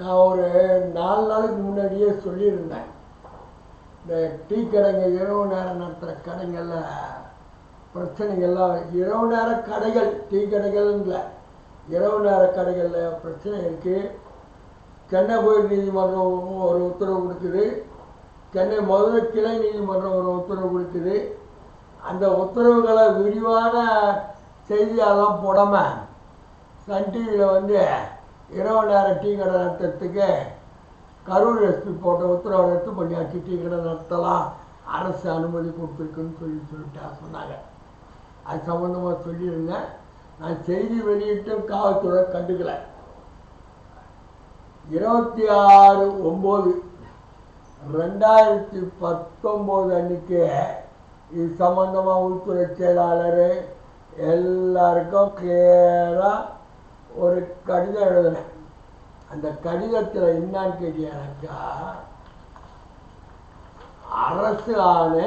நான் ஒரு 4 நாளுக்கு முன்னாடியே சொல்லியிருந்தேன். இந்த டீ கடைங்க இரவு நேரம் நடத்துகிற கடைங்களில் பிரச்சனைகள்லாம் இரவு நேர கடைகள் டீ கடைகள்ல இரவு நேர கடைகளில் பிரச்சனை இருக்குது. சென்னை உயர் நீதிமன்றம் ஒரு உத்தரவு கொடுக்குது, சென்னை மதுரை கிளை நீதிமன்றம் ஒரு உத்தரவு கொடுக்குது. அந்த உத்தரவுகளை விரிவான செய்தியெல்லாம் போடாமல் சன் டிவியில் இரவு நேர டீ கடை நடத்துறதுக்கு கரூர் எஸ்பி போட்ட உத்தரவை ரத்து பண்ணியாச்சு, டீ கடை நடத்தலாம், அரசு அனுமதி கொடுத்துருக்குன்னு சொல்லிட்டு சொன்னாங்க. அது சம்மந்தமாக சொல்லியிருந்தேன். நான் செய்தி வெளியிட்டும் காவல்துறை கண்டுக்கலை. 26/9/2019 அன்னைக்கு இது சம்பந்தமாக உள்துறை செயலாளர் எல்லாருக்கும் கிளியராக ஒரு கடிதம் எழுதினேன். அந்த கடிதத்தில் என்னான்னு கேட்டீங்கன்னாக்கா, அரசு ஆணை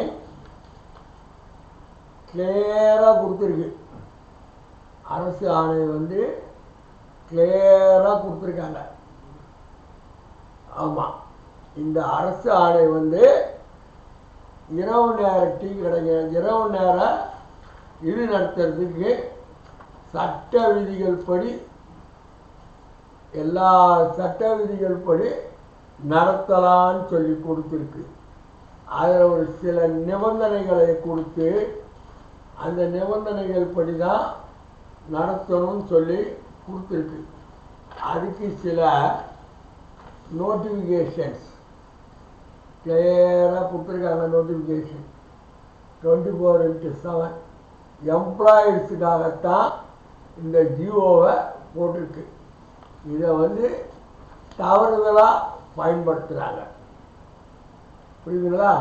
கிளியராக கொடுத்துருக்கு. அரசு ஆணை கிளியராக கொடுத்துருக்காங்க. ஆமாம், இந்த அரசு ஆணை இரவு நேர டீ கடைங்க இரவு நேர இது நடத்துறதுக்கு சட்ட விதிகள் படி எல்லா சட்ட விதிகள் படி நடத்தலான்னு சொல்லி கொடுத்துருக்கு. அதில் ஒரு சில நிபந்தனைகளை கொடுத்து அந்த நிபந்தனைகள் படி தான் நடத்தணும்னு சொல்லி கொடுத்துருக்கு. அதுக்கு சில நோட்டிஃபிகேஷன்ஸ் கிளியராக கொடுத்துருக்காங்க. நோட்டிஃபிகேஷன் 24/7 எம்ப்ளாயீஸுக்காகத்தான் இந்த ஜியோவை போட்டிருக்கு. இதை தவறுதலாக பயன்படுத்துகிறாங்க. புரியுதுங்களா?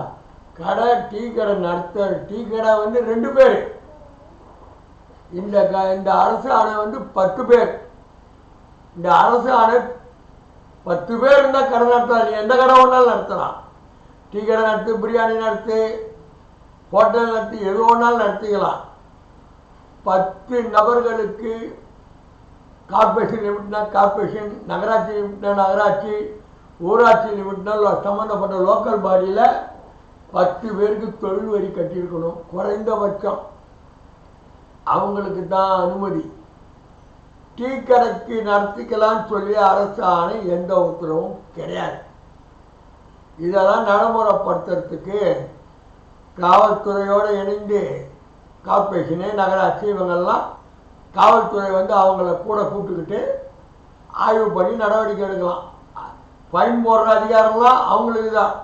கடை டீ கடை நடத்த டீ கடை 2 பேர். இந்த அரசு ஆணை 10 பேர். இந்த அரசு ஆணை 10 பேர் இருந்தால் கடை நடத்தலாம். நீ எந்த கடை ஒன்றாலும் நடத்தலாம். டீ கடை நடத்து, பிரியாணி நடத்து, ஹோட்டல் நடத்தி, எது ஒன்றாலும் நடத்திக்கலாம். 10 நபர்களுக்கு கார்பரேஷன் லிமிட்னா கார்பரேஷன், நகராட்சி லிமிட்னா நகராட்சி, ஊராட்சி லிமிட்னா சம்மந்தப்பட்ட லோக்கல் பாடியில் 10 பேருக்கு தொழில் வரி கட்டியிருக்கணும் குறைந்தபட்சம். அவங்களுக்கு தான் அனுமதி. டீ கடைக்கு நடத்திக்கலான்னு சொல்லி அரசு ஆணை எந்த உத்தரவும் கிடையாது. இதெல்லாம் நடைமுறைப்படுத்துறதுக்கு காவல்துறையோடு இணைந்து கார்பரேஷனு, நகராட்சி இவங்கெல்லாம் காவல்துறை அவங்கள கூட கூப்பிட்டுக்கிட்டு ஆய்வு பண்ணி நடவடிக்கை எடுக்கலாம். ஃபைன் போடுற அதிகாரம்லாம் அவங்களுக்கு தான்.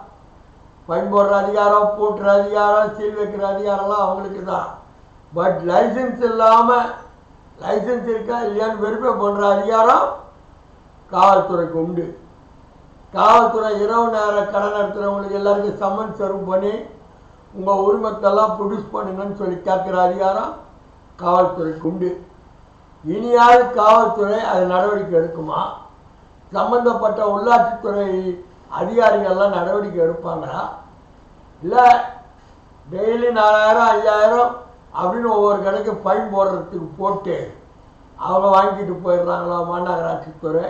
ஃபைன் போடுற அதிகாரம், பூட்டுற அதிகாரம், சீல் வைக்கிற அதிகாரம்லாம் அவங்களுக்கு தான். பட் லைசன்ஸ் இல்லாமல் லைசன்ஸ் இருக்கா இல்லையான்னு வெரிஃபை பண்ணுற அதிகாரம் காவல்துறைக்கு உண்டு. காவல்துறை இரவு நேர கடை நடத்துகிறவங்களுக்கு எல்லாருக்கும் சம்மன் சர்வ் பண்ணி உங்கள் உரிமத்தெல்லாம் ப்ரொடியூஸ் பண்ணுங்கன்னு சொல்லி கேட்குற அதிகாரம் காவல்துறைக்கு உண்டு. இனியாவது காவல்துறை அது நடவடிக்கை எடுக்குமா? சம்பந்தப்பட்ட உள்ளாட்சித்துறை அதிகாரிகள்லாம் நடவடிக்கை எடுப்பாங்களா? இல்லை டெய்லி 4000 5000 அப்படின்னு ஒவ்வொரு கடைக்கு ஃபைன் போடுறதுக்கு போட்டு அவங்க வாங்கிட்டு போயிடுறாங்களா மாநகராட்சித்துறை?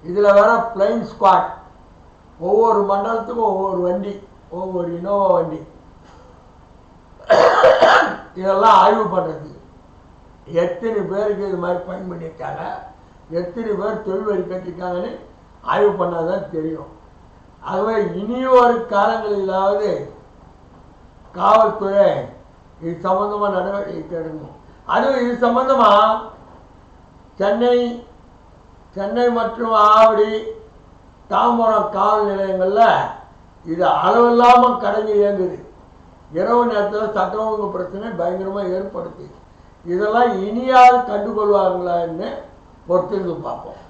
இதில் வேற பிளைன் ஸ்குவாட், ஒவ்வொரு மண்டலத்துக்கும் ஒவ்வொரு வண்டி, ஒவ்வொரு இனோவா வண்டி, இதெல்லாம் ஆய்வு பண்ணுறது. எத்தனை பேருக்கு இது மாதிரி ஃபைன் பண்ணியிருக்காங்க, எத்தனை பேர் தொழில் வரி கட்டியிருக்காங்கன்னு ஆய்வு பண்ணால் தான் தெரியும். ஆகவே இனியும் ஒரு காலங்களிலாவது காவல்துறை இது சம்பந்தமாக நடவடிக்கை எடுக்கணும். அதுவும் இது சம்பந்தமாக சென்னை மற்றும் ஆவடி, தாம்பரம் காவல் நிலையங்களில் இது அளவில்லாமல் கடைஞ்சி இயங்குது. இரவு நேரத்தில் சட்ட ஒழுங்கு பிரச்சனை பயங்கரமாக ஏற்படுத்தி இதெல்லாம் இனியாவது கண்டுகொள்வாங்களான்னு பொறுத்திருந்து பார்ப்போம்.